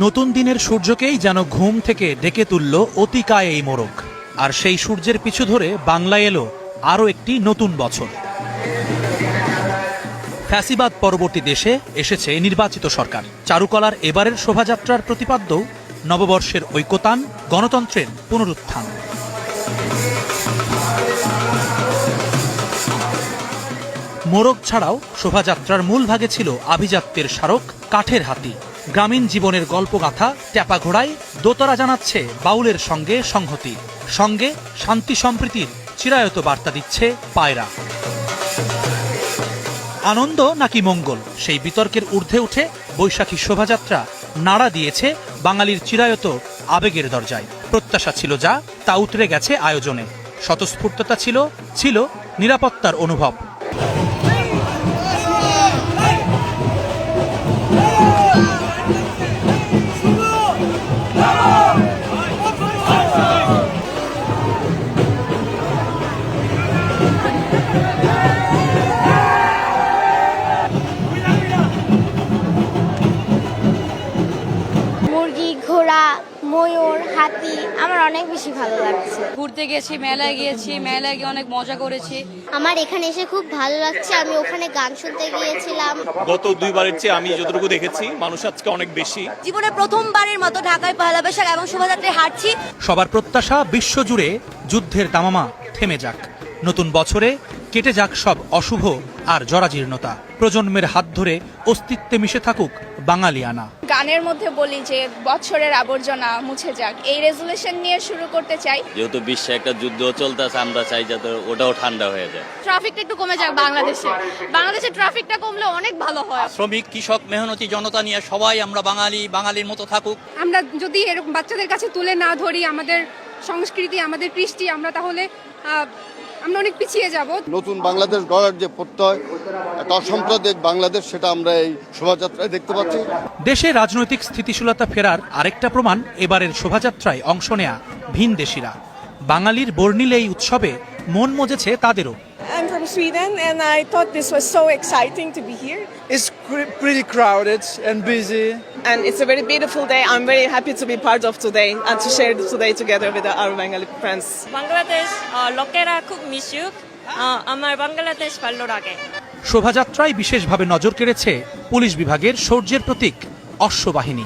নতুন দিনের সূর্যকেই যেন ঘুম থেকে ডেকে তুলল অতিকায় এই মোরগ। আর সেই সূর্যের পিছু ধরে বাংলায় এলো আরও একটি নতুন বছর। ফ্যাসিবাদ পরবর্তী দেশে এসেছে নির্বাচিত সরকার। চারুকলার এবারের শোভাযাত্রার প্রতিপাদ্য নববর্ষের ঐক্যতান, গণতন্ত্রের পুনরুত্থান। মোরগ ছাড়াও শোভাযাত্রার মূল ভাগে ছিল আভিজাত্যের স্মারক কাঠের হাতি। গ্রামীণ জীবনের গল্পগাথা ট্যাপা ঘোড়ায় দোতরা জানাচ্ছে বাউলের সঙ্গে সংহতি, সঙ্গে শান্তি সম্প্রীতির চিরায়ত বার্তা দিচ্ছে পায়রা। আনন্দ নাকি মঙ্গল, সেই বিতর্কের ঊর্ধ্বে উঠে বৈশাখী শোভাযাত্রা নাড়া দিয়েছে বাঙালির চিরায়ত আবেগের দরজায়। প্রত্যাশা ছিল যা, তা উতরে গেছে আয়োজনে। স্বতঃস্ফূর্ততা ছিল নিরাপত্তার অনুভব। মুরগি, ঘোড়া, ময়ূর, হাতি আমার অনেক বেশি ভালো লাগছে। ঘুরতে গেছি, মেলায় গিয়েছি, মেলায় গিয়ে অনেক মজা করেছি। আমার এখানে এসে খুব ভালো লাগছে। আমি ওখানে গান শুনতে গিয়েছিলাম। গত দুইবারের চেয়ে আমি যতটুকু দেখেছি মানুষ আজকে অনেক বেশি। জীবনে প্রথমবারের মতো ঢাকায় পহেলা বৈশাখ এবং শোভাযাত্রায় হাঁটছি। সবার প্রত্যাশা বিশ্বজুড়ে যুদ্ধের দামামা থেমে যাক, নতুন বছরে কেটে যাক সব অশুভ আর জরাজীর্ণতা। প্রজন্মের হাত ধরে অস্তিত্বে মিশে থাকুক বাঙালিয়ানা। গানের মধ্যে বলি যে বছরের আবর্জনা মুছে যাক, এই রেজুলেশন নিয়ে শুরু করতে চাই। যেহেতু বিশ্বে একটা যুদ্ধ চলতেছে, আমরা চাই যাতে ওটাও ঠান্ডা হয়ে যায়। ট্রাফিকটা একটু কমে যাক বাংলাদেশে ট্রাফিকটা কমলে অনেক ভালো হয়। শ্রমিক, কৃষক, মেহনতি জনতা নিয়ে সবাই আমরা বাঙালির মতো থাকুক। আমরা যদি এরকম বাচ্চাদের কাছে তুলে না ধরি আমাদের সংস্কৃতি, আমাদের কৃষ্টি, আমরা তাহলে আমরা অনেক পিছিয়ে যাব। নতুন বাংলাদেশ গড়ার যে প্রত্যয়, একটা অসাম্প্রদায়িক বাংলাদেশ, সেটা আমরা এই শোভাযাত্রায় দেখতে পাচ্ছি। দেশে রাজনৈতিক স্থিতিশীলতা ফেরার আরেকটা প্রমাণ এবারের শোভাযাত্রায় অংশ নেয়া ভিনদেশিরা। বাঙালির বর্ণিল এই উৎসবে মন মজেছে তাদেরও। I'm from Sweden and I thought this was so exciting to be here. It's pretty crowded and busy. And it's a very beautiful day. I'm very happy to be part of today and to share today together with our Bengali friends. Bangladesh লোকেরা খুব মিশুক, আমার বাংলাদেশ ভালো লাগে। শোভাযাত্রায় বিশেষভাবে নজর কেড়েছে police বিভাগের শৌর্যের প্রতীক অশ্ববাহিনী।